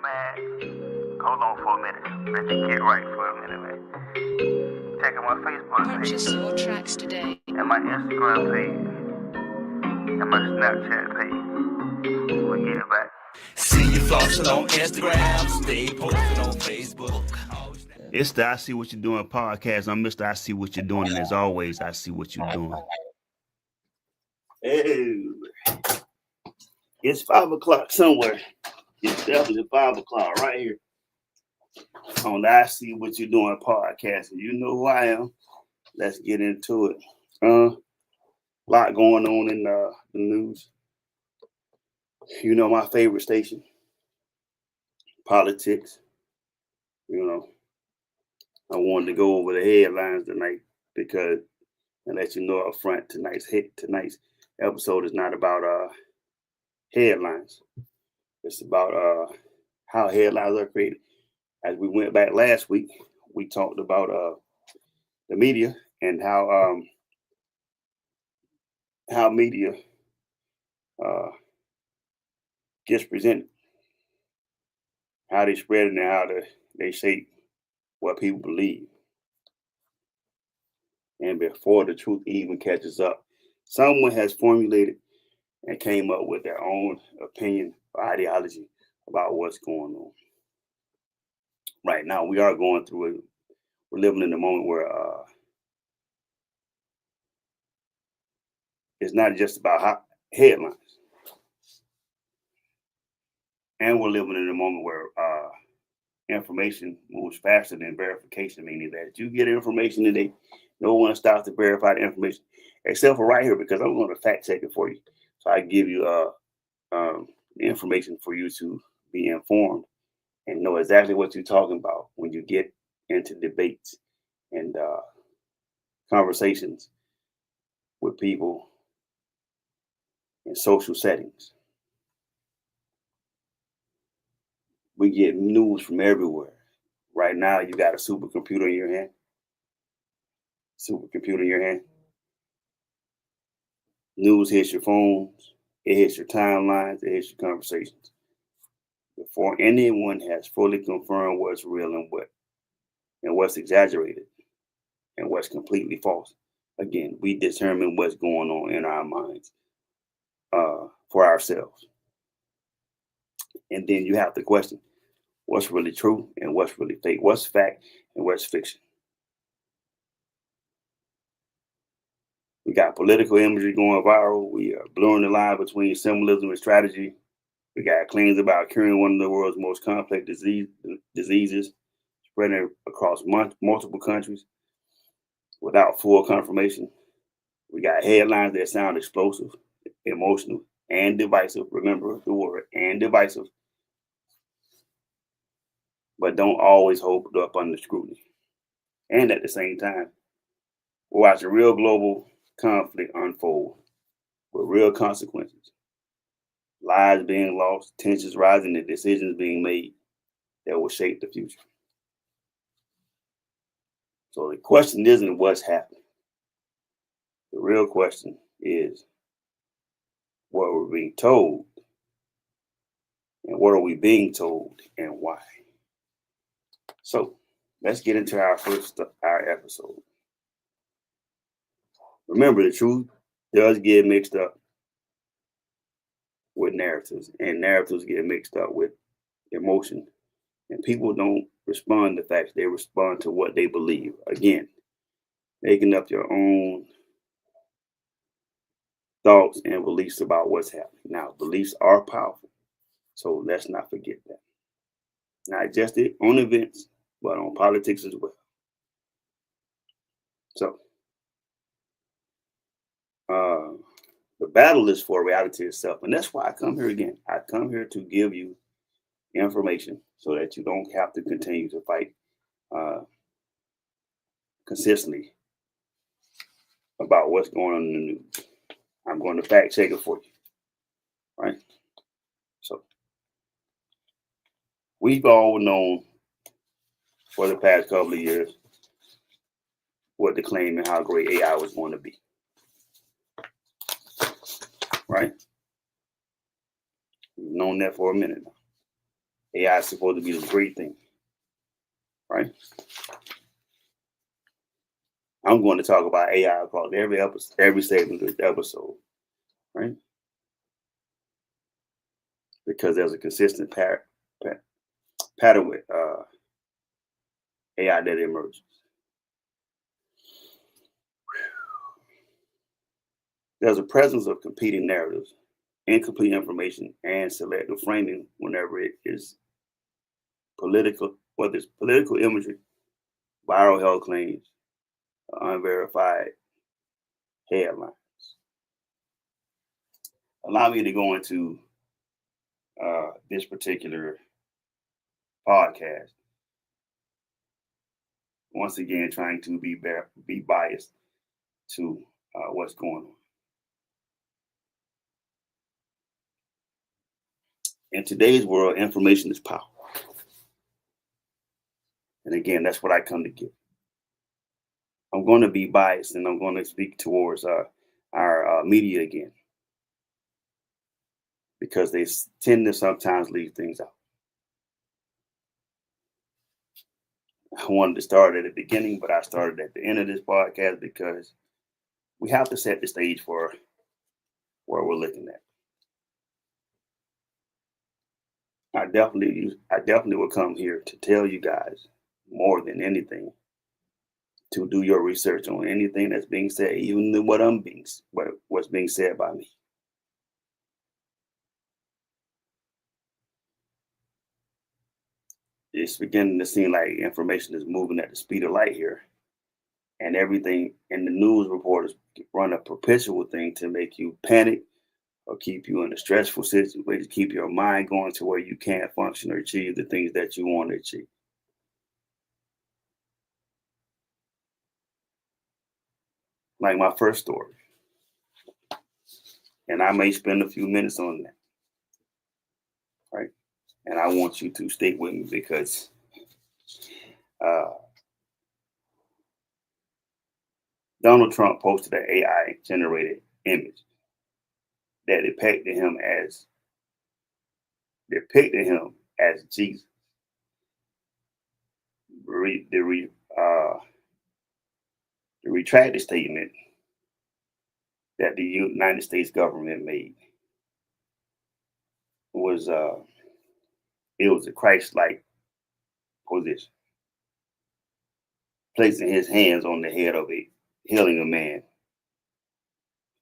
man, hold on for a minute. Let me get right for a minute, man. Checking my Facebook page. Purchase your tracks today. And my Instagram page. And my Snapchat page. We'll get it back. See you flossing on Instagram, stay posting on Facebook. It's the I See What You're Doing podcast. I'm Mr. I See What You're Doing, and as always, I see what you're doing. Hey, it's 5 o'clock somewhere. It's definitely 5 o'clock right here on the I See What You're Doing podcast. And you know who I am. Let's get into it. A lot going on in the news. You know, my favorite station, politics. You know, I wanted to go over the headlines tonight because, and let you know up front, tonight's episode is not about headlines. It's about how headlines are created. As we went back last week, we talked about the media and how media gets presented, how they spread it, and how they shape what people believe. And before the truth even catches up, someone has formulated and came up with their own opinion or ideology about what's going on. Right now, we are going through it. We're living in a moment where it's not just about headlines. And we're living in a moment where information moves faster than verification, meaning that you get information today, no one stops to verify the information, except for right here, because I'm going to fact check it for you. So I give you the information for you to be informed and know exactly what you're talking about when you get into debates and conversations with people in social settings. We get news from everywhere. Right now, you got a supercomputer in your hand. News hits your phones. It hits your timelines. It hits your conversations. Before anyone has fully confirmed what's real and what's exaggerated and what's completely false. Again, we determine what's going on in our minds for ourselves. And then you have to question what's really true and what's really fake, what's fact and what's fiction. We got political imagery going viral. We are blurring the line between symbolism and strategy. We got claims about curing one of the world's most complex diseases, spreading across multiple countries without full confirmation. We got headlines that sound explosive, emotional, and divisive. Remember the word, and divisive, but don't always hold up under scrutiny. And at the same time, we're watching real global conflict unfold with real consequences. Lives being lost, tensions rising, and decisions being made that will shape the future. So the question isn't what's happening. The real question is what we're being told, and what are we being told and why. So let's get into our episode. Remember, the truth does get mixed up with narratives, and narratives get mixed up with emotion. And people don't respond to facts, they respond to what they believe. Again, making up your own thoughts and beliefs about what's happening. Now, beliefs are powerful, so let's not forget that. Not just on events, but on politics as well. So, the battle is for reality itself. And that's why I come here again. I come here to give you information so that you don't have to continue to fight consistently about what's going on in the news. I'm going to fact check it for you. Right? So, we've all known for the past couple of years what the claim and how great AI was going to be. Right? We've known that for a minute now. AI is supposed to be this great thing, right? I'm going to talk about AI across every segment of this episode, right? Because there's a consistent pattern with AI that emerges. There's a presence of competing narratives, incomplete information, and selective framing whenever it is political, whether it's political imagery, viral health claims, or unverified headlines. Allow me to go into this particular podcast. Once again, trying to be biased to what's going on. In today's world, information is power. And again, that's what I come to get. I'm going to be biased, and I'm going to speak towards our media again, because they tend to sometimes leave things out. I wanted to start at the beginning, but I started at the end of this podcast because we have to set the stage for where we're looking at. I definitely will come here to tell you guys, more than anything, to do your research on anything that's being said, even what's being said by me. It's beginning to seem like information is moving at the speed of light here, and everything in the news reporters run a perpetual thing to make you panic or keep you in a stressful situation, to keep your mind going to where you can't function or achieve the things that you want to achieve. Like my first story, and I may spend a few minutes on that, right? And I want you to stay with me because Donald Trump posted an AI generated image that depicted him as Jesus. The retracted statement that the United States government made was it was a Christ-like position, placing his hands on the head of healing a man,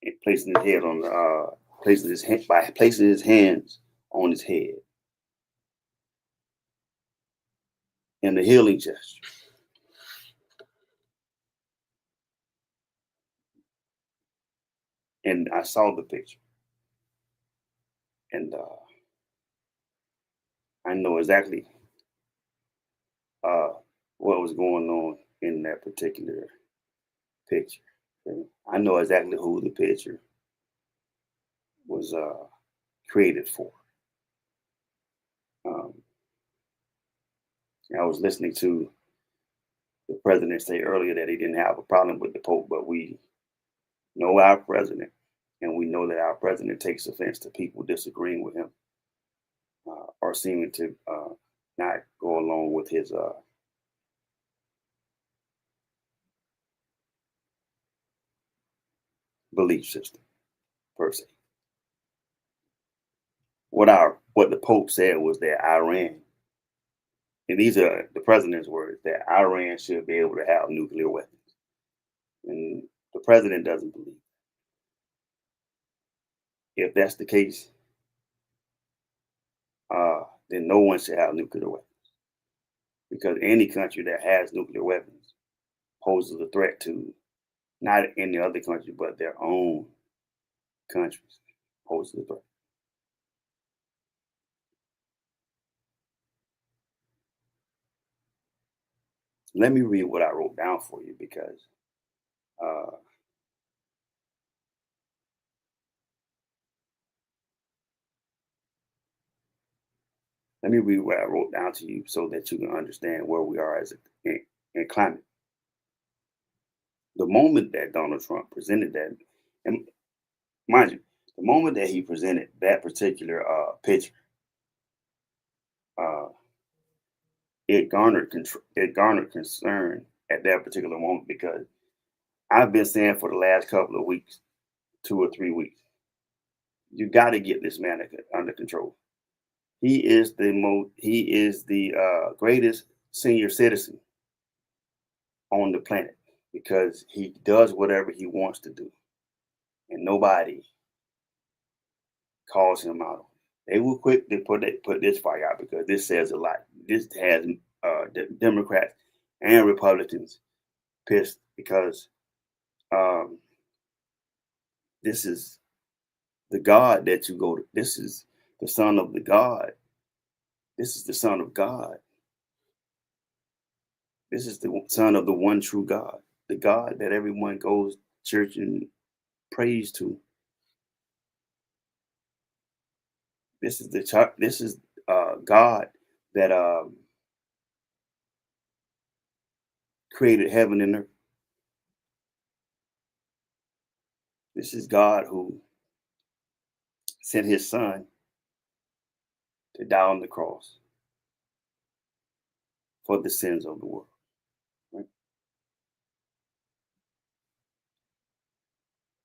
and placing his hands on his head in the healing gesture. And I saw the picture, and I know exactly what was going on in that particular picture. Okay? I know exactly who the picture was created for. I was listening to the president say earlier that he didn't have a problem with the Pope, but we know our president, and we know that our president takes offense to people disagreeing with him or seeming to not go along with his belief system, per se. What the Pope said was that Iran, and these are the president's words, that Iran should be able to have nuclear weapons. And the president doesn't believe. If that's the case, then no one should have nuclear weapons. Because any country that has nuclear weapons poses a threat to not any other country, but their own countries poses a threat. Let me read what I wrote down for you, because let me read what I wrote down to you so that you can understand where we are in climate. The moment that Donald Trump presented that, and mind you, the moment that he presented that particular picture, it garnered concern at that particular moment, because I've been saying for the last couple of weeks, 2 or 3 weeks, you got to get this man under control. He is the greatest senior citizen on the planet, because he does whatever he wants to do, and nobody calls him out. They will quick to put this fire out, because this says a lot. This has the Democrats and Republicans pissed, because this is the God that you go to. This is the Son of the God. This is the Son of God. This is the Son of the one true God, the God that everyone goes to church and prays to. This is God that created heaven and earth. This is God who sent his Son to die on the cross for the sins of the world. Right?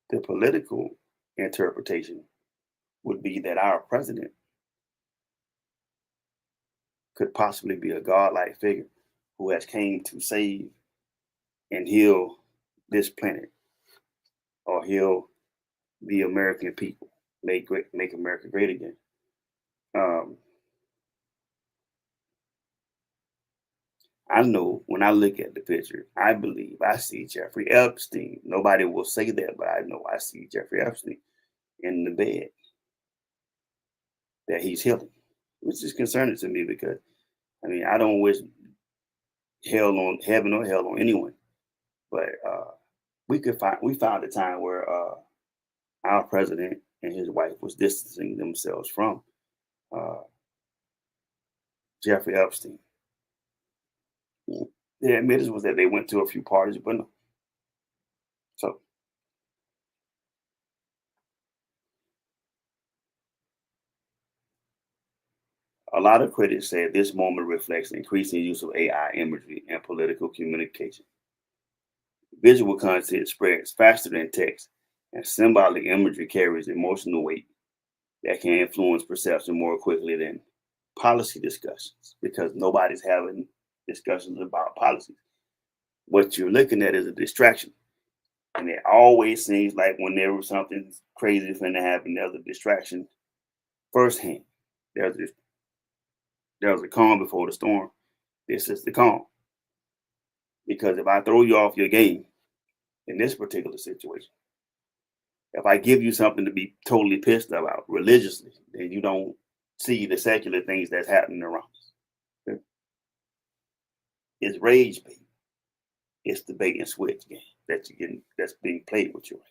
The political interpretation would be that our president could possibly be a godlike figure who has came to save and heal this planet, or heal the American people, make America great again. I know when I look at the picture, I believe I see Jeffrey Epstein. Nobody will say that, but I know I see Jeffrey Epstein in the bed that he's healing, which is concerning to me, because I don't wish heaven or hell on anyone, but we found a time where our president and his wife was distancing themselves from Jeffrey Epstein. The admittance was that they went to a few parties, but no. So a lot of critics said this moment reflects increasing use of AI imagery in political communication. Visual content spreads faster than text, and symbolic imagery carries emotional weight that can influence perception more quickly than policy discussions, because nobody's having discussions about policies. What you're looking at is a distraction. And it always seems like whenever something crazy is going to happen, there's a distraction firsthand. There's a calm before the storm. This is the calm. Because if I throw you off your game in this particular situation, if I give you something to be totally pissed about religiously, then you don't see the secular things that's happening around us. Okay? It's rage bait. It's the bait and switch game that's being played with you right now.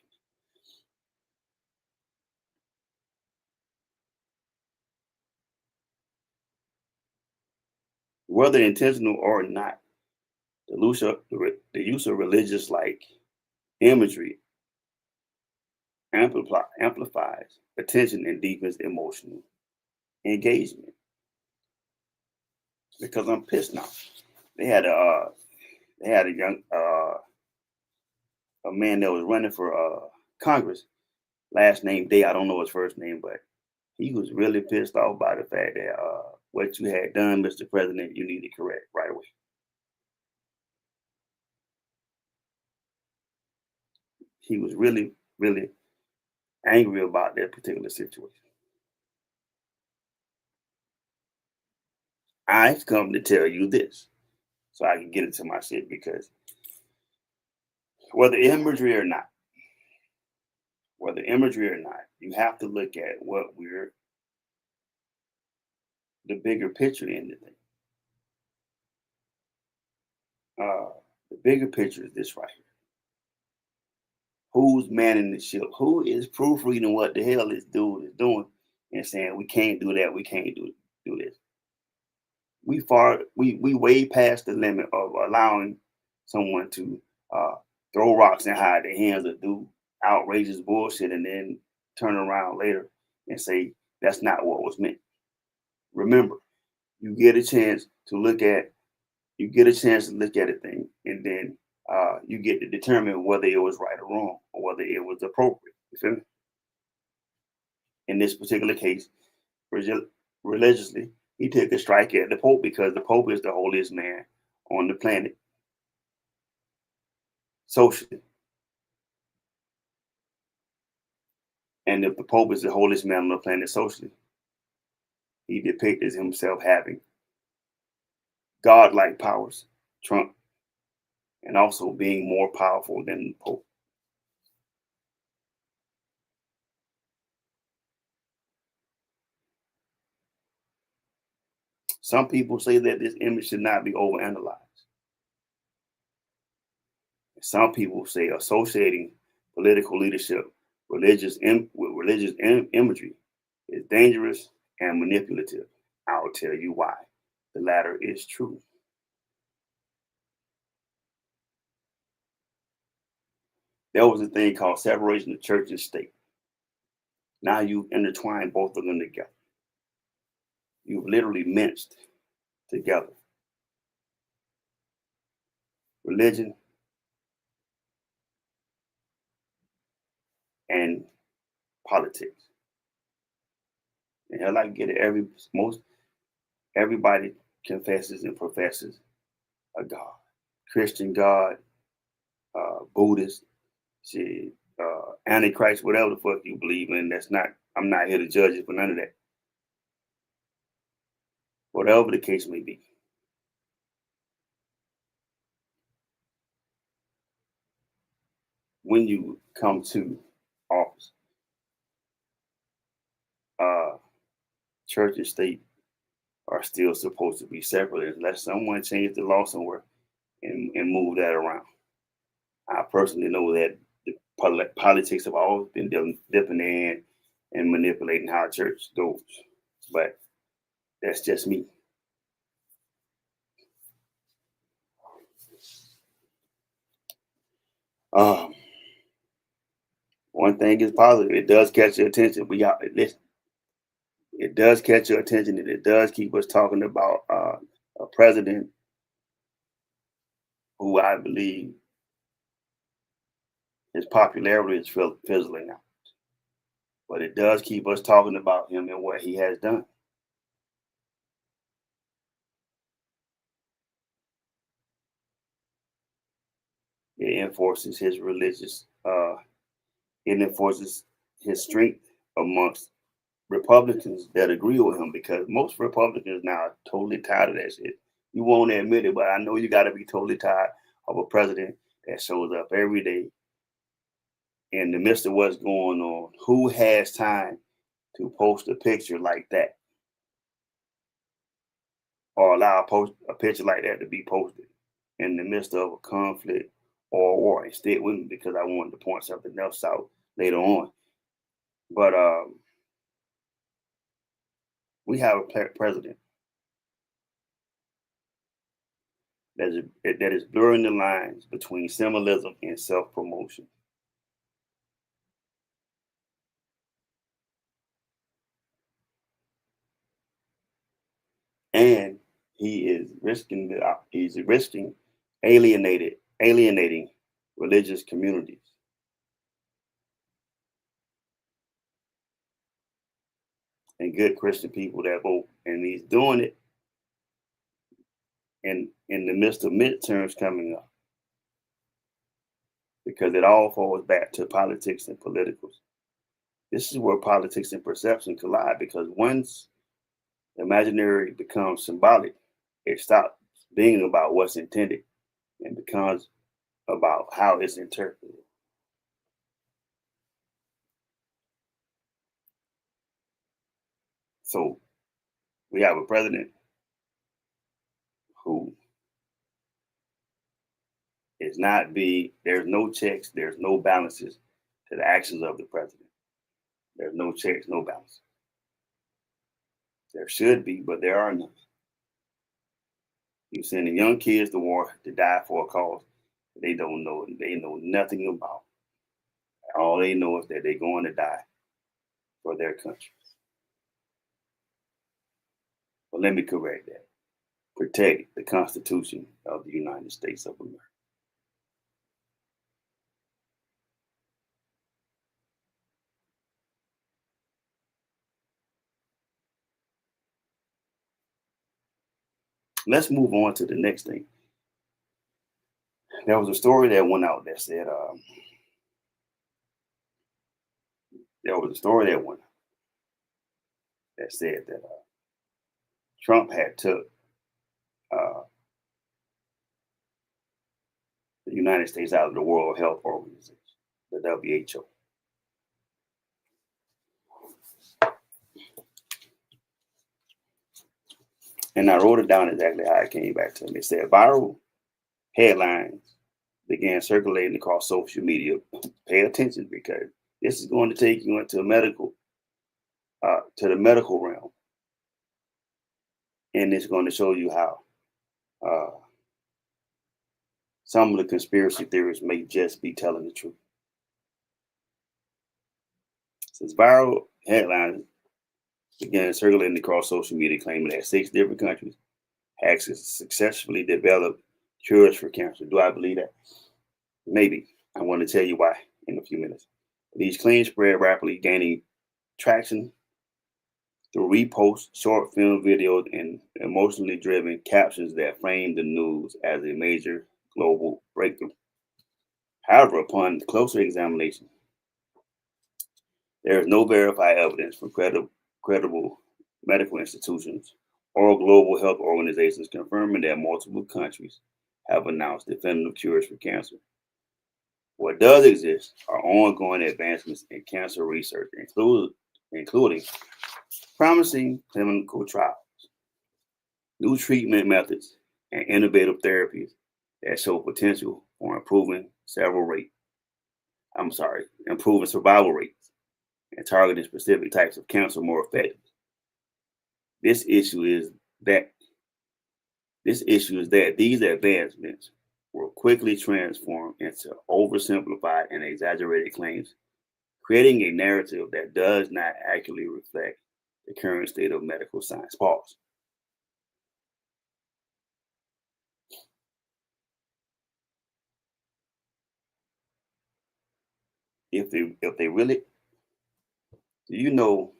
Whether intentional or not, the use of religious like imagery amplifies attention and deepens emotional engagement. Because I'm pissed now. They had a young a man that was running for Congress, last name Day. I don't know his first name, but he was really pissed off by the fact that what you had done, Mr. President, you need to correct right away. He was really, really angry about that particular situation. I've come to tell you this so I can get into my shit, because whether imagery or not, you have to look at the bigger picture in the thing. The bigger picture is this right here. Who's manning the ship? Who is proofreading what the hell this dude is doing and saying we can't do that, we can't do this? We way past the limit of allowing someone to throw rocks and hide their hands or do outrageous bullshit and then turn around later and say that's not what was meant. Remember, you get a chance to look at a thing, and then you get to determine whether it was right or wrong, or whether it was appropriate. You feel me? In this particular case, religiously, he took a strike at the Pope because the Pope is the holiest man on the planet socially. And if the Pope is the holiest man on the planet socially, he depicted himself having godlike powers, Trump, and also being more powerful than the Pope. Some people say that this image should not be overanalyzed. Some people say associating political leadership with religious imagery is dangerous and manipulative. I'll tell you why. The latter is true. There was a thing called separation of church and state. Now you intertwine both of them together. You've literally minced together religion and politics. And hell, I get it. Everybody confesses and professes a God, Christian God, Buddhist, Antichrist, whatever the fuck you believe in. I'm not here to judge you for none of that. Whatever the case may be. When you come to office, church and state are still supposed to be separate unless someone changed the law somewhere and move that around. I personally know that the politics have always been dipping in and manipulating how church goes, but that's just me. One thing is positive. It does catch your attention. It does catch your attention, and it does keep us talking about a president who I believe his popularity is fizzling out. But it does keep us talking about him and what he has done. It enforces his it enforces his strength amongst Republicans that agree with him, because most Republicans now are totally tired of that shit. You won't admit it, but I know you got to be totally tired of a president that shows up every day in the midst of what's going on. Who has time to post a picture like that, or allow a picture like that to be posted in the midst of a conflict or a war? And stay with me because I wanted to point something else out later on. But we have a president that is blurring the lines between symbolism and self-promotion. And he is risking alienating religious communities. And good Christian people that vote. And he's doing it in the midst of midterms coming up, because it all falls back to politics and politicals. This is where politics and perception collide, because once imaginary becomes symbolic, it stops being about what's intended and becomes about how it's interpreted. So we have a president who there's no checks, there's no balances to the actions of the president. There's no checks, no balances. There should be, but there are none. You're sending young kids to war to die for a cause they know nothing about. All they know is that they're going to die for their country. Well, let me correct that. Protect the Constitution of the United States of America. Let's move on to the next thing. There was a story that went out that said that Trump had took the United States out of the World Health Organization, the WHO. And I wrote it down exactly how it came back to me. It said viral headlines began circulating across social media. Pay attention, because this is going to take you into to the medical realm, and it's going to show you how some of the conspiracy theories may just be telling the truth. Since viral headlines began circulating across social media, claiming that 6 different countries had successfully developed cures for cancer. Do I believe that? Maybe. I want to tell you why in a few minutes. These claims spread rapidly, gaining traction through reposts, short film videos, and emotionally driven captions that framed the news as a major global breakthrough. However, upon closer examination, there is no verified evidence from credible medical institutions or global health organizations confirming that multiple countries have announced definitive cures for cancer. What does exist are ongoing advancements in cancer research, including promising clinical trials, new treatment methods, and innovative therapies that show potential for improving survival rates and targeting specific types of cancer more effectively. This issue is that these advancements will quickly transform into oversimplified and exaggerated claims, creating a narrative that does not accurately reflect the current state of medical science. Pause. If they really, do you know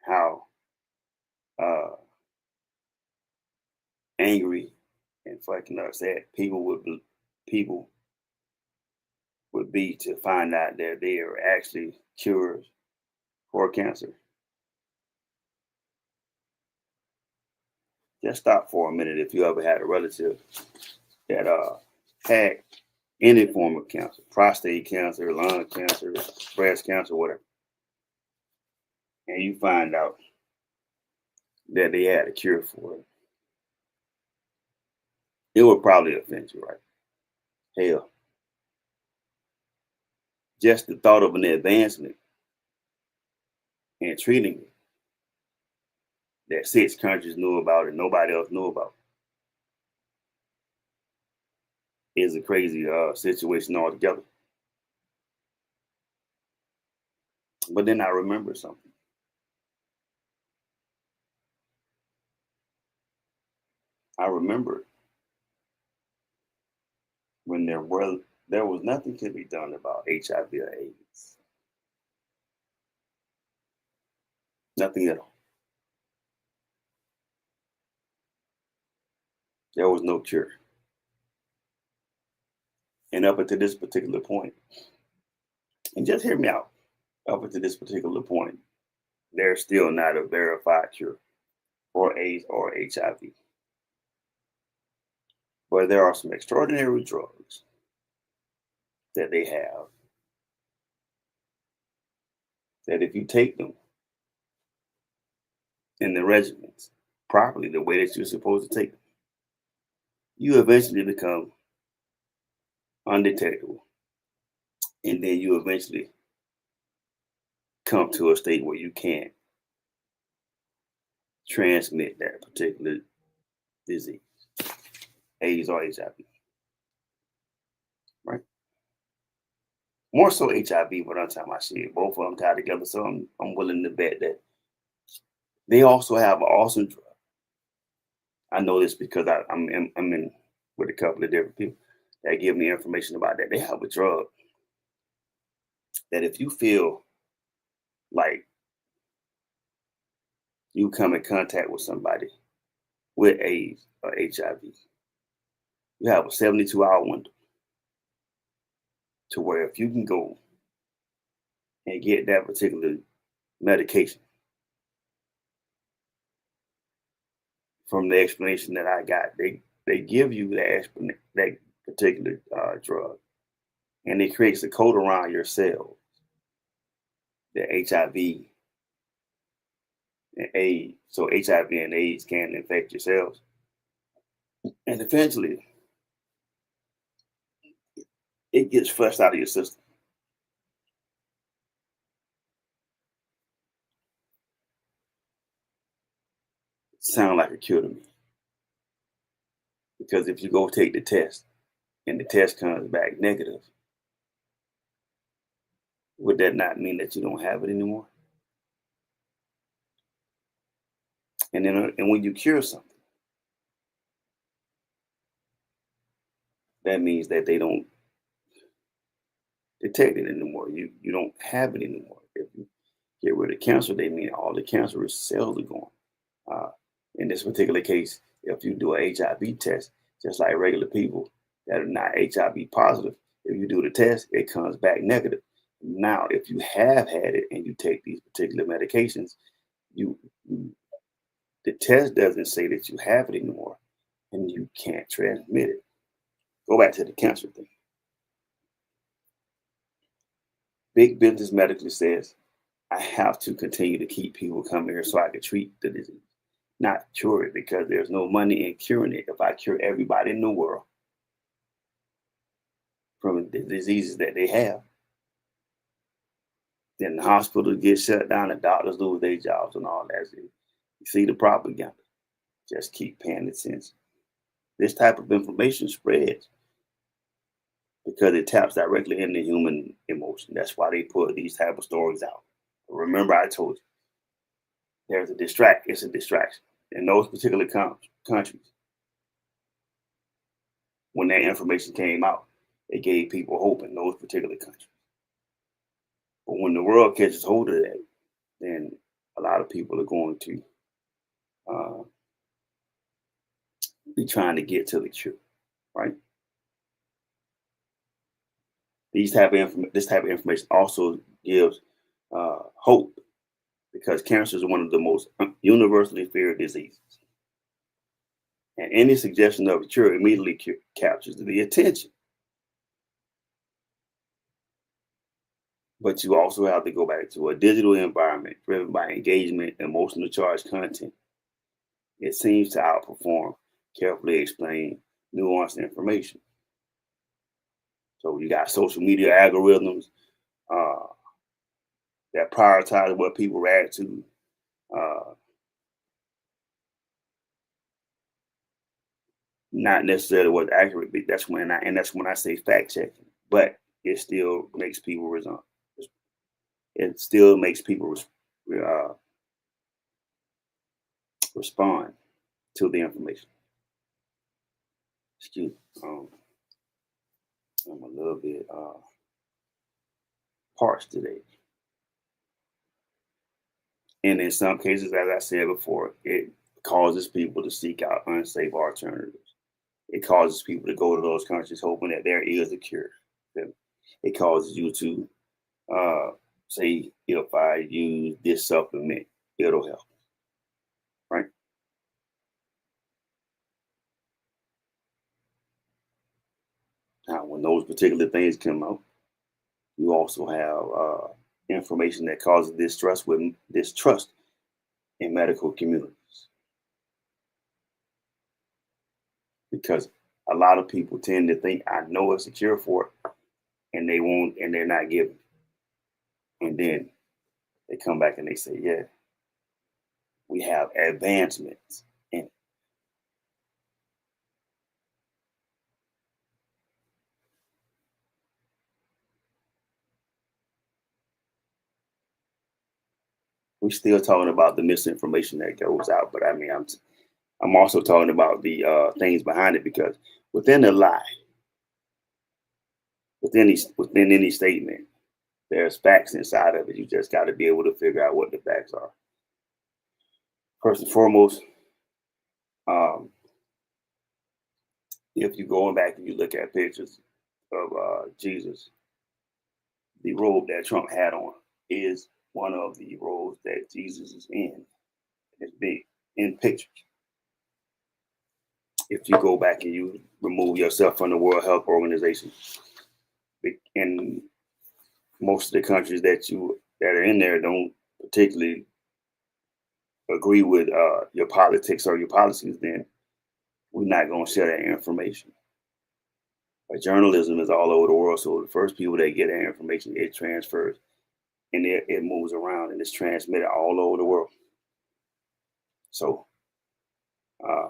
how angry and fucking upset people would be to find out that there are actually cures for cancer? Just stop for a minute if you ever had a relative that had any form of cancer, prostate cancer, lung cancer, breast cancer, whatever, and you find out that they had a cure for it. It would probably offend you, right? Hell, just the thought of an advancement in treating it that 6 countries knew about and nobody else knew about is a crazy situation altogether. But then I remember something. I remember when there was nothing to be done about HIV or AIDS. Nothing at all. There was no cure. And up until this particular point, and just hear me out, up until this particular point, there's still not a verified cure for AIDS or HIV. But there are some extraordinary drugs that they have that if you take them in the regimens properly, the way that you're supposed to take them, you eventually become undetectable. And then you eventually come to a state where you can't transmit that particular disease, AIDS or HIV, right? More so HIV, but I'm talking about shit. Both of them tied together, so I'm willing to bet that They also have an awesome drug. I know this because I'm in with a couple of different people that give me information about that. They have a drug that if you feel like you come in contact with somebody with AIDS or HIV, you have a 72-hour window to where if you can go and get that particular medication, from the explanation that I got, they give you that particular drug, and it creates a coat around your cells, the HIV and AIDS. So HIV and AIDS can infect your cells, and eventually it gets flushed out of your system. Sound like a cure to me, because if you go take the test and the test comes back negative, would that not mean that you don't have it anymore? And when you cure something, that means that they don't detect it anymore. You don't have it anymore. If you get rid of cancer, they mean all the cancerous cells are gone. Uh, in this particular case, if you do an HIV test, just like regular people that are not HIV positive, if you do the test, it comes back negative. Now, if you have had it and you take these particular medications, you the test doesn't say that you have it anymore, and you can't transmit it. Go back to the cancer thing. Big business medically says I have to continue to keep people coming here so I can treat the disease, not cure it, because there's no money in curing it. If I cure everybody in the world from the diseases that they have, then the hospitals get shut down, the doctors lose their jobs and all that. You see the propaganda. Just keep paying attention. This type of information spreads because it taps directly into human emotion. That's why they put these type of stories out. Remember, I told you, it's a distraction. In those particular countries, when that information came out, it gave people hope in those particular countries. But when the world catches hold of that, then a lot of people are going to uh, be trying to get to the cure, right? This type of information also gives hope, because cancer is one of the most universally feared diseases, and any suggestion of a cure immediately captures the attention. But you also have to go back to a digital environment driven by engagement, emotional charged content. It seems to outperform carefully explained, nuanced information. So you got social media algorithms uh, that prioritize what people react to. Uh, Not necessarily what's accurate, but that's when I say fact checking. But it still makes people resign. It still makes people uh, respond to the information. Excuse me. I'm a little bit parched today. And in some cases, as I said before, it causes people to seek out unsafe alternatives. It causes people to go to those countries hoping that there is a cure. It causes you to say, if I use this supplement, it'll help, right? Now, when those particular things come out, you also have information that causes distrust in medical communities, because a lot of people tend to think I know it's a cure for it, and they won't, and they're not giving. And then they come back and they say, "Yeah, we have advancements in it." we're still talking about the misinformation that goes out, but I mean, I'm also talking about the things behind it, because within a lie, within any statement, there's facts inside of it. You just got to be able to figure out what the facts are. First and foremost, um, if you're going back and you look at pictures of Jesus, the robe that Trump had on is one of the robes that Jesus is in. It's big in pictures. If you go back and you remove yourself from the World Health Organization, in most of the countries that are in there don't particularly agree with your politics or your policies, then we're not going to share that information. But journalism is all over the world, so the first people that get that information, it transfers and it moves around and it's transmitted all over the world. So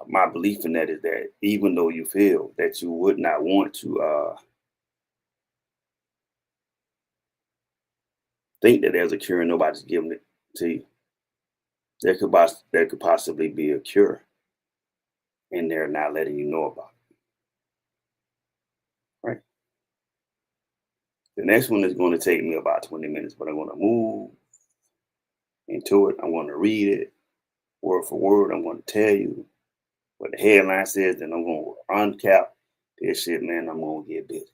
my belief in that is that even though you feel that you would not want to think that there's a cure and nobody's giving it to you, there could possibly be a cure, and they're not letting you know about it. Right. The next one is going to take me about 20 minutes, but I'm going to move into it. I'm going to read it word for word. I'm going to tell you what the headline says, then I'm going to uncap this shit, man. I'm going to get busy.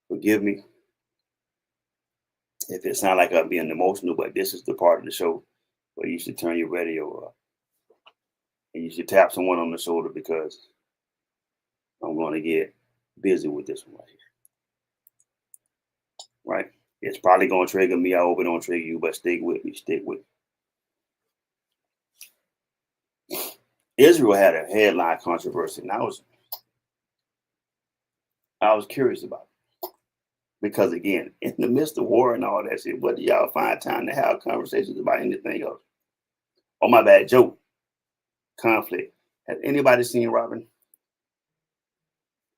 Forgive me if it sounds like I'm being emotional, but this is the part of the show where you should turn your radio up and you should tap someone on the shoulder, because I'm going to get busy with this one right here. Right? It's probably going to trigger me. I hope it don't trigger you, but stick with me. Stick with me. Israel had a headline controversy, and I was curious about it. Because again, in the midst of war and all that shit, what do y'all find time to have conversations about anything else? Oh, my bad, joke. Conflict. Has anybody seen Robin?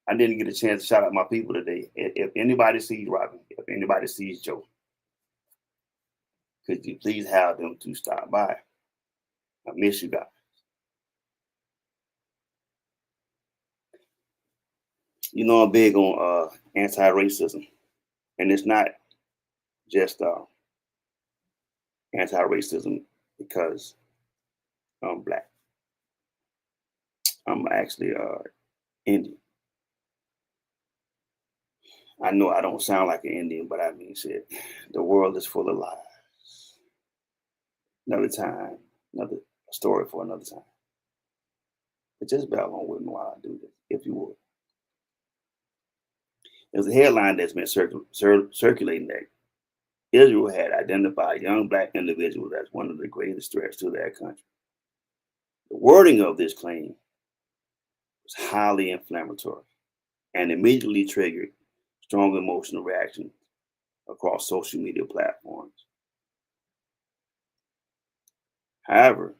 I didn't get a chance to shout out my people today. If anybody sees Robin, if anybody sees Joe, could you please have them to stop by? I miss you guys. You know, I'm big on anti-racism, and it's not just anti-racism because I'm black. I'm actually Indian. I know I don't sound like an Indian, but I mean, shit, the world is full of lies. Another time, another story for another time. But just bear along with me while I do this, if you would. There's a headline that's been circulating that Israel had identified young black individuals as one of the greatest threats to their country. The wording of this claim was highly inflammatory and immediately triggered strong emotional reactions across social media platforms. However,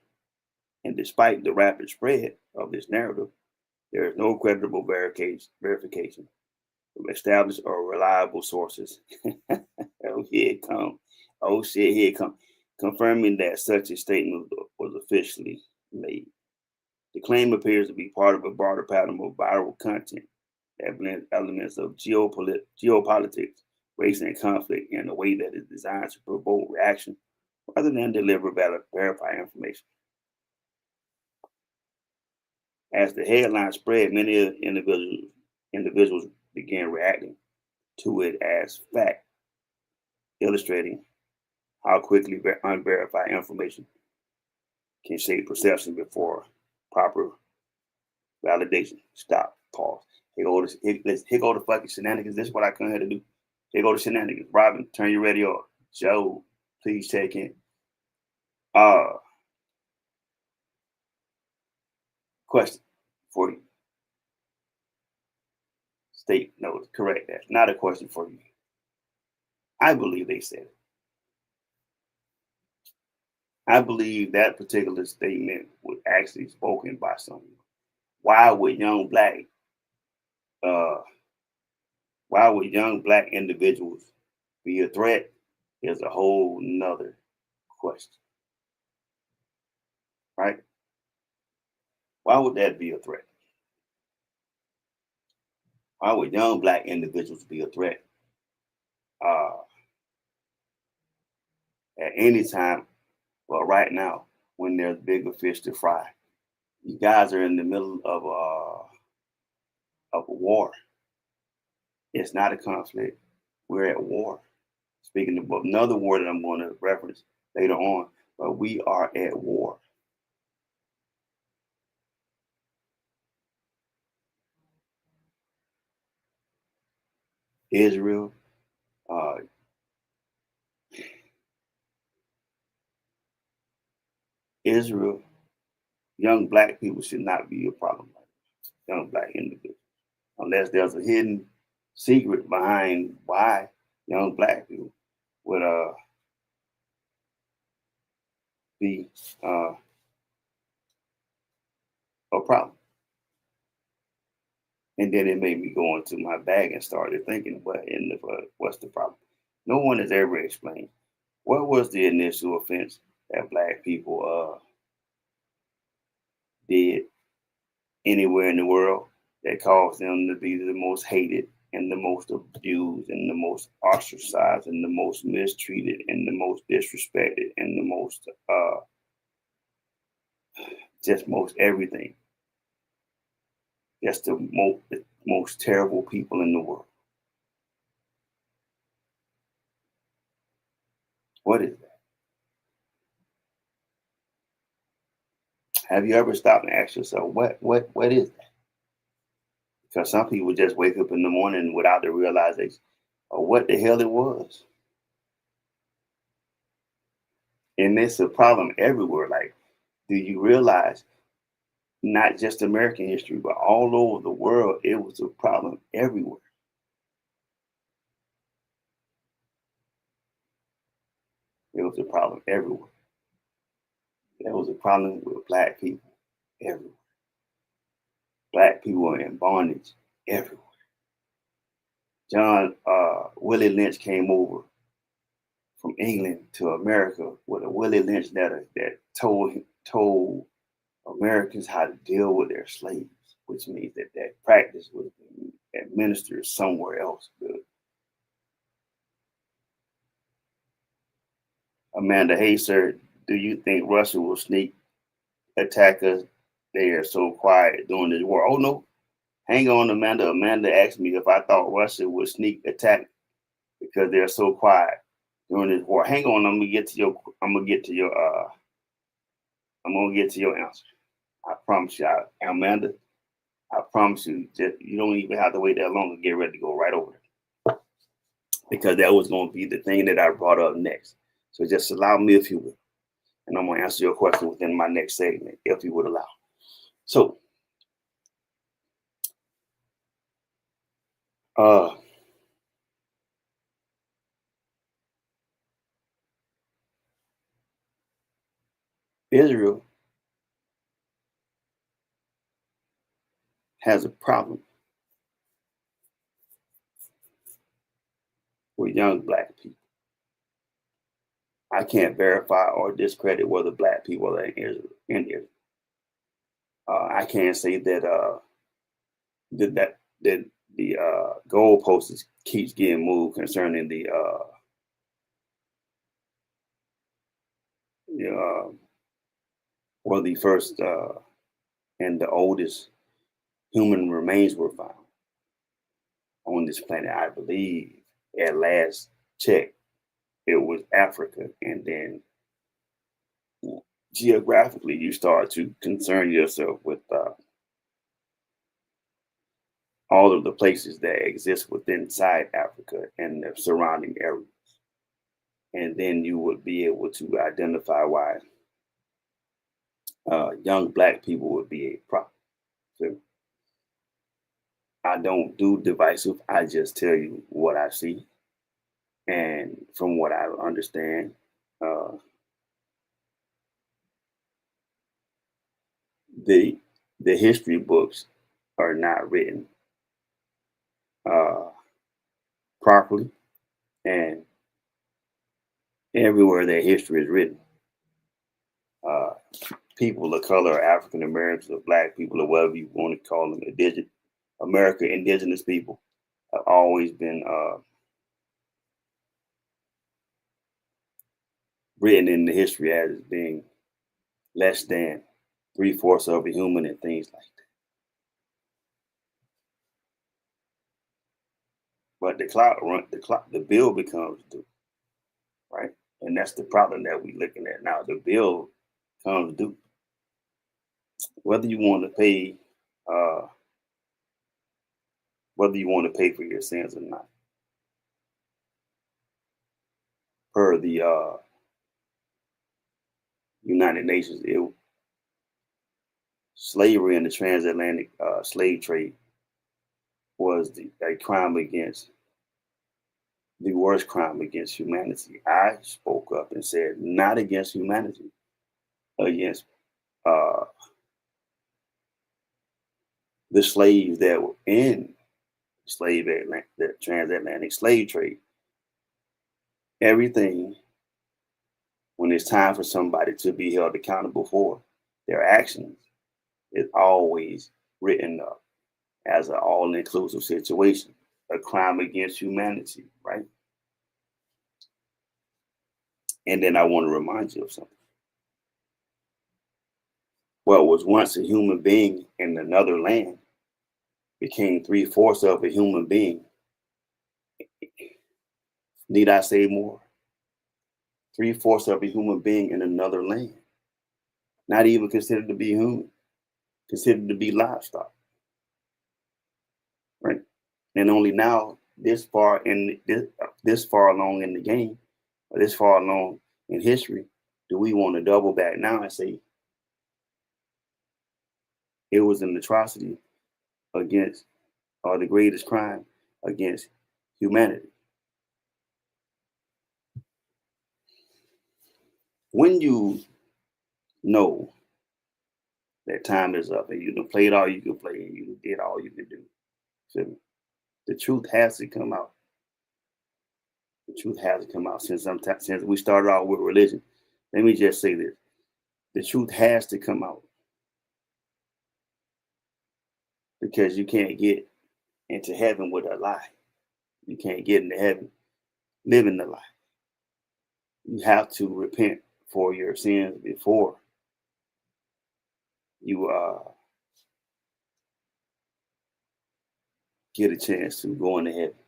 and despite the rapid spread of this narrative, there is no credible verification from established or reliable sources. Oh, here it comes. Oh, shit, here it comes. Confirming that such a statement was officially made. The claim appears to be part of a broader pattern of viral content that blends elements of geopolitics, race, and conflict in a way that is designed to provoke reaction rather than deliver verified information. As the headline spread, many individuals began reacting to it as fact, illustrating how quickly unverified information can shape perception before proper validation. Stop. Pause. Here go the fucking shenanigans. This is what I come here to do. Here go the shenanigans. Robin, turn your radio off. Joe, please check in. Question for you. No, correct that. Not a question for you. I believe they said it. I believe that particular statement was actually spoken by someone. Why would young black individuals be a threat is a whole nother question. right? Why would that be a threat? Why would young black individuals be a threat uh, at any time? Well, right now, when there's bigger fish to fry, you guys are in the middle of a war. It's not a conflict. We're at war. Speaking of another war that I'm going to reference later on, but we are at war. Israel, uh, Israel, young black people should not be a problem. Young black individuals, unless there's a hidden secret behind why young black people would be a problem. And then it made me go into my bag and started thinking, what's the problem? No one has ever explained what was the initial offense that black people did anywhere in the world that caused them to be the most hated and the most abused and the most ostracized and the most mistreated and the most disrespected and the most just most everything. Just the most terrible people in the world. What is that? Have you ever stopped and asked yourself, what is that? Because some people just wake up in the morning without the realization of what the hell it was. And it's a problem everywhere. Like, do you realize not just American history, but all over the world, it was a problem everywhere. It was a problem everywhere. There was a problem with black people everywhere. Black people were in bondage everywhere. Willie Lynch came over from England to America with a Willie Lynch letter that told Americans how to deal with their slaves, which means that practice was administered somewhere else. Good. Amanda, hey sir, do you think Russia will sneak attack us? They are so quiet during this war. Oh no, hang on, Amanda. Amanda asked me if I thought Russia would sneak attack because they're so quiet during this war. Hang on, I'm gonna get to your answer. I promise you, Amanda. I promise you, you don't even have to wait that long to get ready to go right over it. Because that was going to be the thing that I brought up next. So just allow me, if you will. And I'm going to answer your question within my next segment, if you would allow. So, Israel has a problem with young black people. I can't verify or discredit whether black people are in Israel. I can't say that the goalpost keeps getting moved concerning the where the first and the oldest human remains were found on this planet. I believe at last check, it was Africa. And then geographically, you start to concern yourself with all of the places that exist within inside Africa and the surrounding areas. And then you would be able to identify why young black people would be a problem. So I don't do divisive. I just tell you what I see. And from what I understand, the history books are not written properly, and everywhere that history is written, people of color, African Americans, or Black people, or whatever you want to call them, indigenous people, have always been written in the history as being less than 3/4 of a human and things like that. But the bill becomes due, right? And that's the problem that we're looking at now. The bill comes due. Whether you want to pay, for your sins or not, per the United Nations, slavery and the transatlantic slave trade was a crime against the worst crime against humanity. I spoke up and said, not against humanity, against the slaves that were in the transatlantic slave trade. Everything, when it's time for somebody to be held accountable for their actions, is always written up as an all-inclusive situation, a crime against humanity, right? And then I want to remind you of something. What was once a human being in another land became 3/4 of a human being. Need I say more? 3/4 of a human being in another land. Not even considered to be human, considered to be livestock. Right? And only now, this far along in the game, or this far along in history, do we want to double back now and say it was an atrocity against, or the greatest crime against humanity. When you know that time is up and you done played all you can play and you did all you can do, so the truth has to come out. The truth has to come out. Since we started out with religion, let me just say this: the truth has to come out, because you can't get into heaven with a lie. You can't get into heaven living the lie. You have to repent for your sins before you get a chance to go into heaven.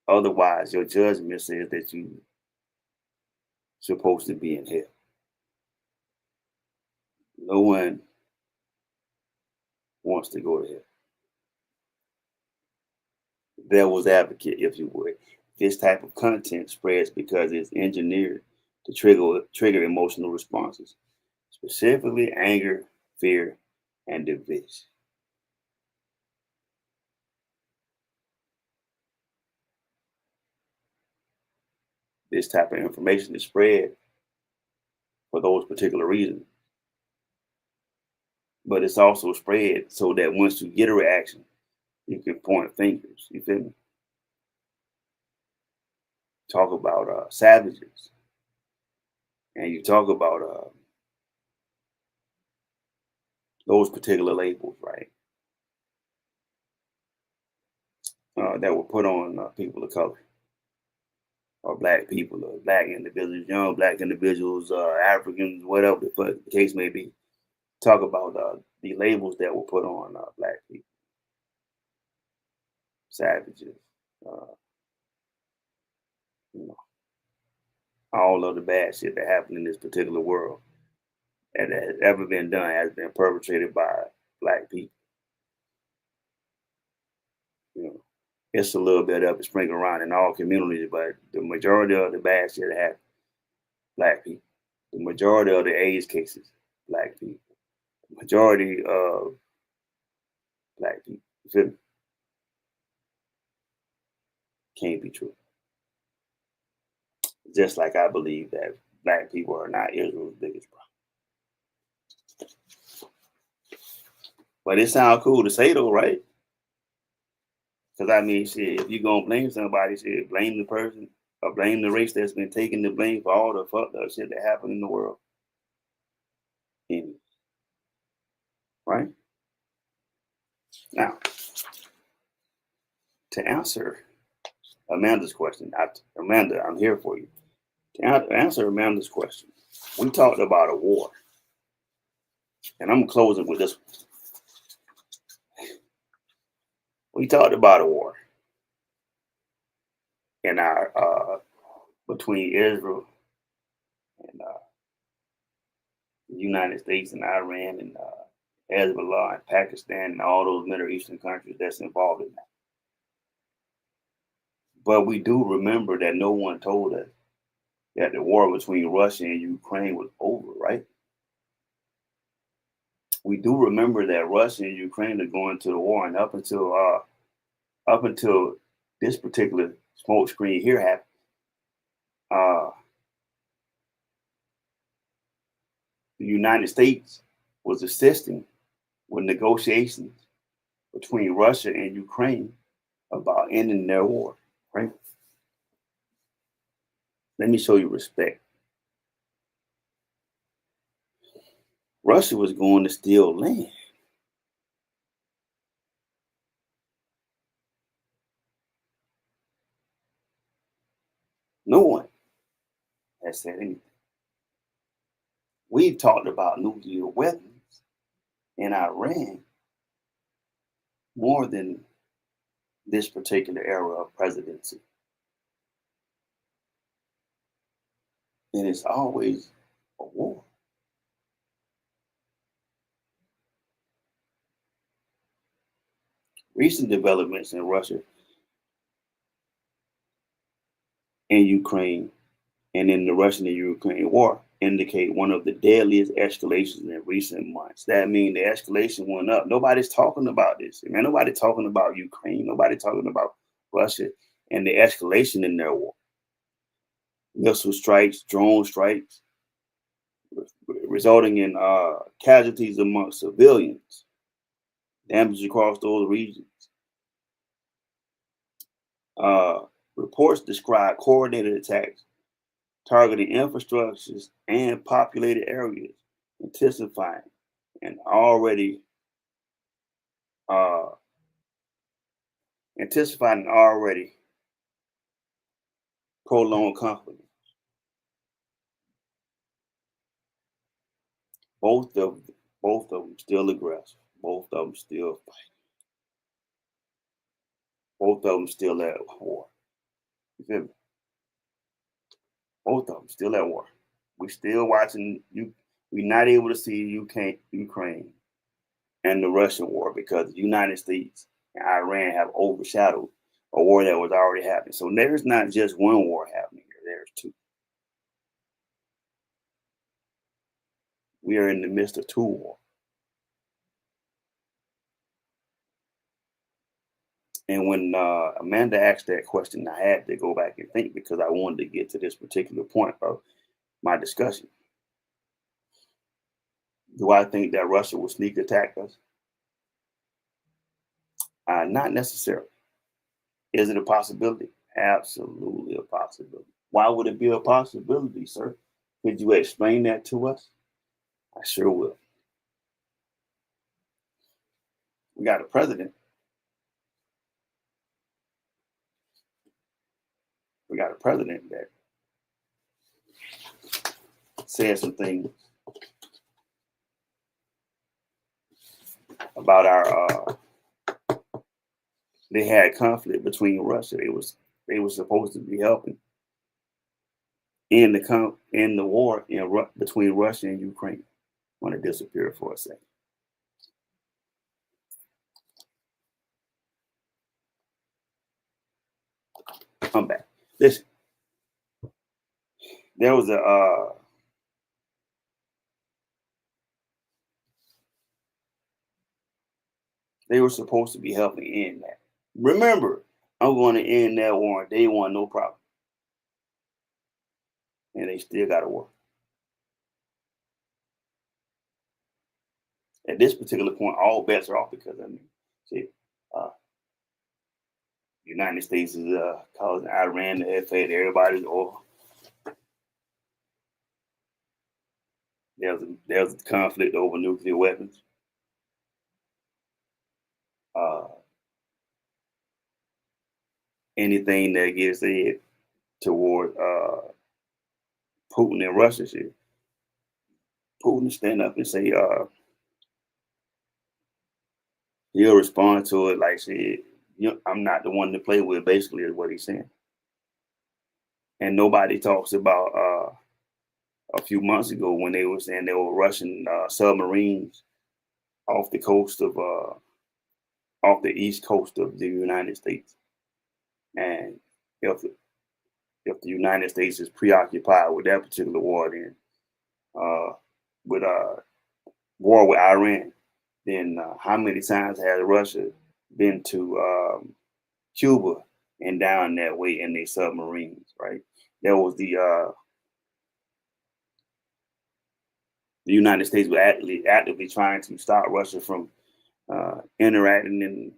Otherwise, your judgment says that you're supposed to be in hell. No one wants to go to hell. Devil's advocate, if you would. This type of content spreads because it's engineered to trigger emotional responses, specifically anger, fear, and division. This type of information is spread for those particular reasons. But it's also spread so that once you get a reaction, you can point fingers. You feel me? Talk about savages. And you talk about those particular labels, right? That were put on people of color, or Black people, or Black individuals, young Black individuals, Africans, whatever the case may be. Talk about the labels that were put on Black people, savages, all of the bad shit that happened in this particular world that has ever been done has been perpetrated by Black people. It's a little bit of it sprinkled around in all communities, but the majority of the bad shit happened Black people. The majority of the AIDS cases, Black people. The majority of Black people. You feel me? Can't be true. Just like I believe that Black people are not Israel's biggest problem. But it sounds cool to say though, right? Because I mean, shit, if you're going to blame somebody, shit, blame the person or blame the race that's been taking the blame for all the fucked up shit that happened in the world. Anyway. right? Now, to answer Amanda's question, Amanda, I'm here for you. To answer Amanda's question, we talked about a war. And I'm closing with this one. We talked about a war in our between Israel and the United States and Iran and Hezbollah and Pakistan and all those Middle Eastern countries that's involved in that. But we do remember that no one told us that the war between Russia and Ukraine was over, right? We do remember that Russia and Ukraine are going to the war, and up until this particular smoke screen here happened, the United States was assisting with negotiations between Russia and Ukraine about ending their war, right? Let me show you respect. Russia was going to steal land. No one has said anything. We've talked about nuclear weapons in Iran more than this particular era of presidency. And it's always a war. Recent developments in Russia and Ukraine and in the Russian and Ukraine war indicate one of the deadliest escalations in recent months. That means the escalation went up. Nobody's talking about this. Man, nobody's talking about Ukraine. Nobody's talking about Russia and the escalation in their war. Missile strikes, drone strikes, resulting in casualties amongst civilians, damage across those regions. Reports describe coordinated attacks targeting infrastructures and populated areas, intensifying an already prolonged conflict. Both of them still aggressive. Both of them still fighting. Both of them still at war. You feel me? Both of them still at war. We still watching you. We're not able to see Ukraine and the Russian war because the United States and Iran have overshadowed a war that was already happening. So there's not just one war happening here. There's two. We are in the midst of two wars. And when Amanda asked that question, I had to go back and think because I wanted to get to this particular point of my discussion. Do I think that Russia will sneak attack us? Not necessarily. Is it a possibility? Absolutely a possibility. Why would it be a possibility, sir? Could you explain that to us? I sure will. We got a president. We got a president that said some things about our they had conflict between Russia. They were supposed to be helping in the war between Russia and Ukraine. I want to disappear for a second. I'm back. Listen, there was they were supposed to be helping end that. Remember, I'm going to end that war on day one, no problem. And they still got to work. At this particular point, all bets are off because see, United States is causing Iran to affect everybody's oil. There's a conflict over nuclear weapons. anything that gets said toward Putin and Russia shit. Putin stand up and say he'll respond to it like shit. I'm not the one to play with. Basically, is what he's saying. And nobody talks about a few months ago when they were saying they were Russian submarines off the coast of off the east coast of the United States. And if the United States is preoccupied with that particular war, then with war with Iran, then how many times has Russia been to Cuba and down that way in their submarines, right? That was the United States was actively trying to stop Russia from interacting and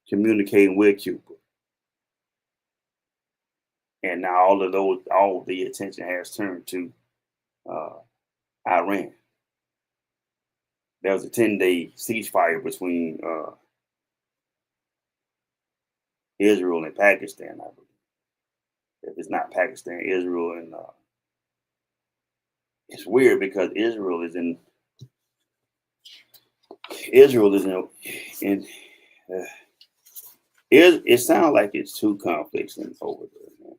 communicating with Cuba. And now all the attention has turned to Iran. There was a 10-day ceasefire between Israel and Pakistan, I believe. If it's not Pakistan, Israel, and it's weird because Israel is in it sounds like it's two conflicts over there. Man.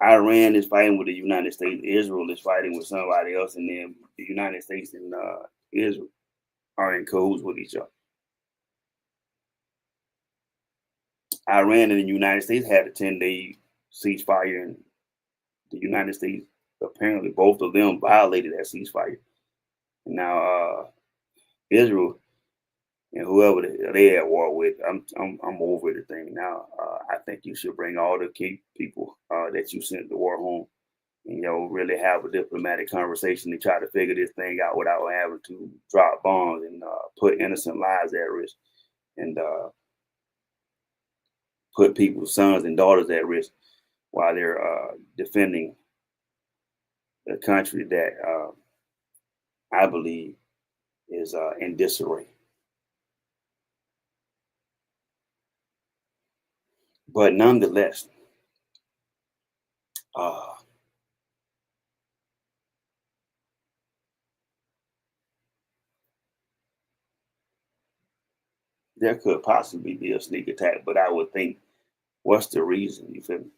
Iran is fighting with the United States. Israel is fighting with somebody else, and then the United States and Israel are in cahoots with each other. Iran and the United States had a 10-day ceasefire, and the United States apparently both of them violated that ceasefire. And now Israel and whoever they at war with, I'm over the thing now. I think you should bring all the key people that you sent to war home, and really have a diplomatic conversation to try to figure this thing out without having to drop bombs and put innocent lives at risk, and put people's sons and daughters at risk while they're defending the country that I believe is in disarray. But nonetheless, there could possibly be a sneak attack, but I would think, what's the reason? You feel me?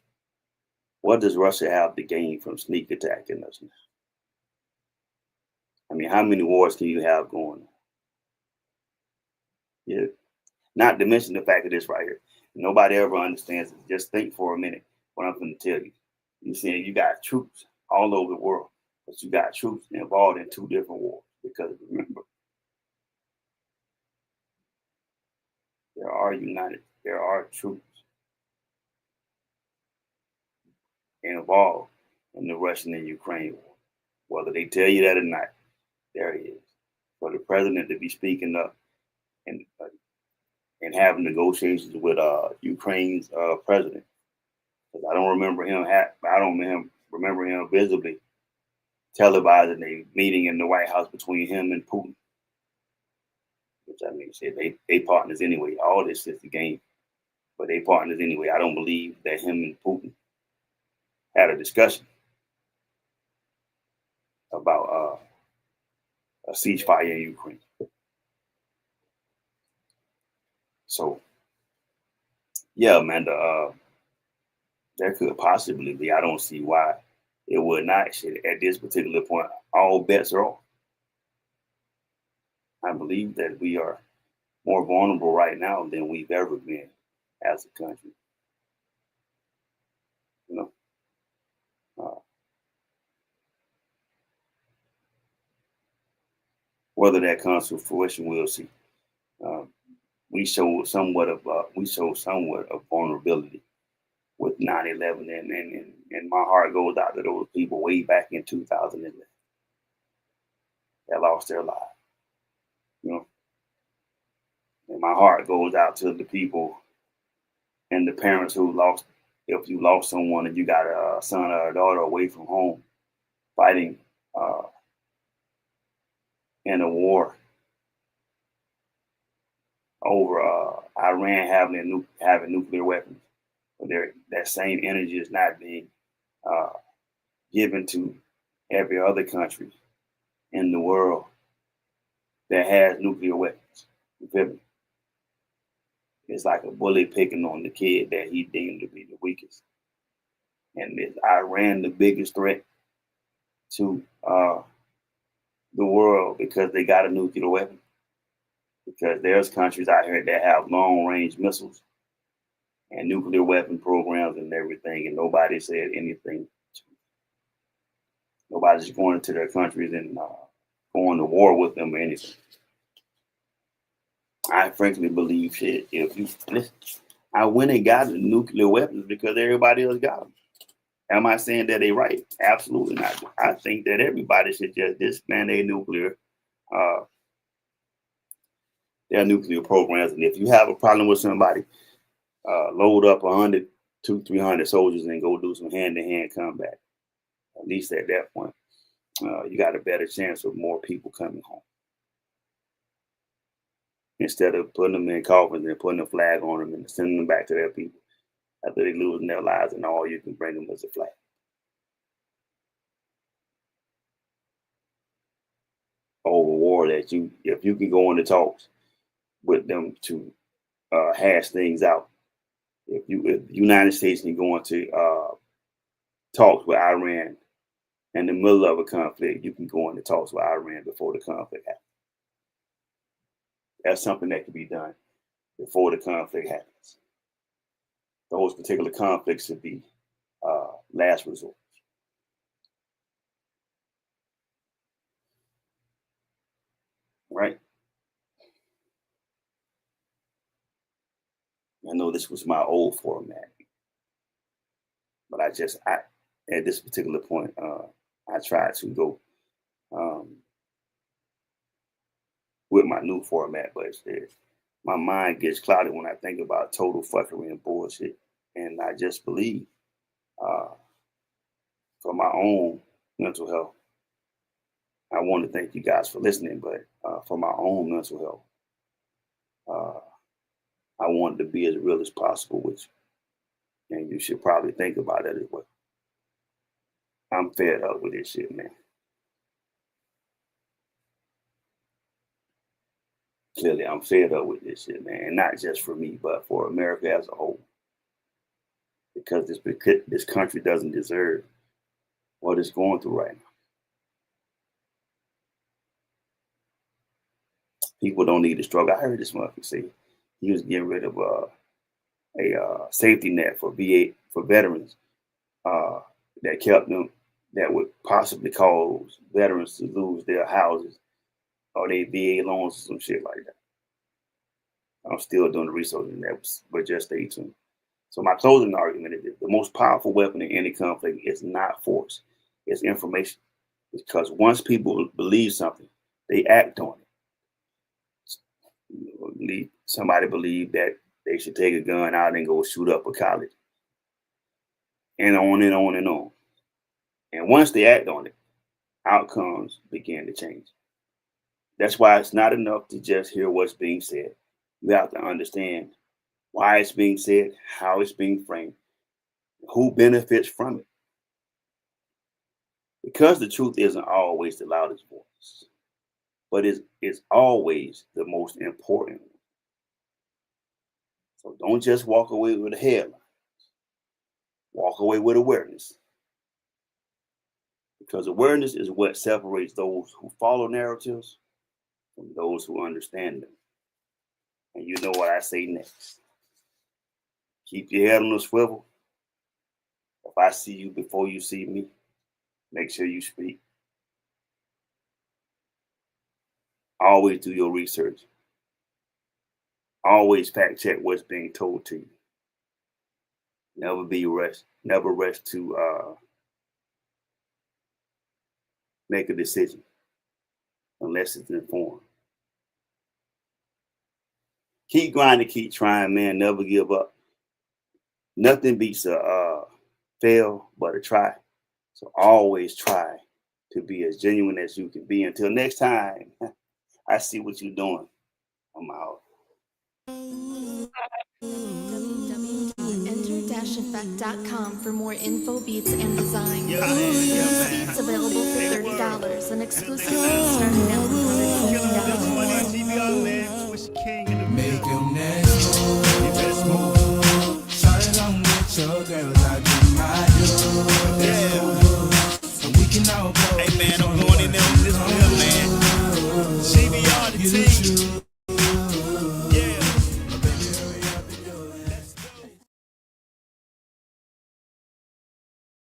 What does Russia have to gain from sneak attacking us? I mean, how many wars can you have going on? Yeah. Not to mention the fact of this right here. Nobody ever understands it. Just think for a minute what I'm going to tell you. You're saying you got troops all over the world, but you got troops involved in two different wars. Because remember, there are troops involved in the Russian and Ukraine war. Whether they tell you that or not, there it is. For the president to be speaking up and having negotiations with Ukraine's president, because I don't remember him visibly televising a meeting in the White House between him and Putin. Which I mean, shit, they partners anyway. All this is the game, but they partners anyway. I don't believe that him and Putin had a discussion about a ceasefire in Ukraine. So, yeah, Amanda, there could possibly be. I don't see why it would not. Shit, at this particular point, all bets are off. I believe that we are more vulnerable right now than we've ever been as a country. Whether that comes to fruition, we'll see. We showed somewhat of vulnerability with 9/11, and my heart goes out to those people way back in 2011 that lost their lives. And my heart goes out to the people and the parents who lost. If you lost someone and you got a son or a daughter away from home, fighting in a war over Iran having nuclear weapons. But that same energy is not being given to every other country in the world that has nuclear weapons. You feel me? It's like a bully picking on the kid that he deemed to be the weakest. And is Iran the biggest threat to the world because they got a nuclear weapon? Because there's countries out here that have long-range missiles and nuclear weapon programs and everything, and nobody said anything. Nobody's going into their countries and going to war with them or anything. I frankly believe shit. I went and got the nuclear weapons because everybody else got them. Am I saying that they right? Absolutely not. I think that everybody should just disband their nuclear programs. And if you have a problem with somebody, load up 100, 200, 300 soldiers and go do some hand-to-hand combat. At least at that point, you got a better chance of more people coming home. Instead of putting them in coffins and putting a flag on them and sending them back to their people after they losing their lives, and all you can bring them is a flag. Over war that if you can go into talks with them to hash things out, if the United States can go into talks with Iran in the middle of a conflict, you can go into talks with Iran before the conflict happens. That's something that can be done before the conflict happens. Those particular conflicts should be last resort. Right? I know this was my old format, but at this particular point, I tried to go with my new format, but my mind gets clouded when I think about total fuckery and bullshit. And I just believe for my own mental health, I want to thank you guys for listening, but for my own mental health, I wanted to be as real as possible with you. And you should probably think about that as well. I'm fed up with this shit, man. Clearly, I'm fed up with this shit, man. And not just for me, but for America as a whole. Because this country doesn't deserve what it's going through right now. People don't need to struggle. I heard this motherfucker say he was getting rid of a safety net for veterans that kept them, that would possibly cause veterans to lose their houses or their VA loans or some shit like that. I'm still doing the research on that, but just stay tuned. So my closing argument is that the most powerful weapon in any conflict is not force, it's information. Because once people believe something, they act on it. Somebody believe that they should take a gun out and go shoot up a college. And on and on and on. And once they act on it, outcomes begin to change. That's why it's not enough to just hear what's being said. You have to understand why it's being said, how it's being framed, who benefits from it. Because the truth isn't always the loudest voice, but it's always the most important one. So don't just walk away with a headline. Walk away with awareness. Because awareness is what separates those who follow narratives from those who understand them. And you know what I say next. Keep your head on the swivel. If I see you before you see me, make sure you speak. Always do your research. Always fact check what's being told to you. Never rush to make a decision unless it's informed. Keep grinding, keep trying, man. Never give up. Nothing beats a fail but a try. So always try to be as genuine as you can be. Until next time, I see what you're doing. I'm out. www.enter-effect.com for more info, beats, and designs. Yeah, man. Beats available for $30 and exclusive beats starting at $150. Make your next move. Started on with your girls, I do my do. And we can all go. Hey, man, I'm going in there with this one here, man. CBR the team.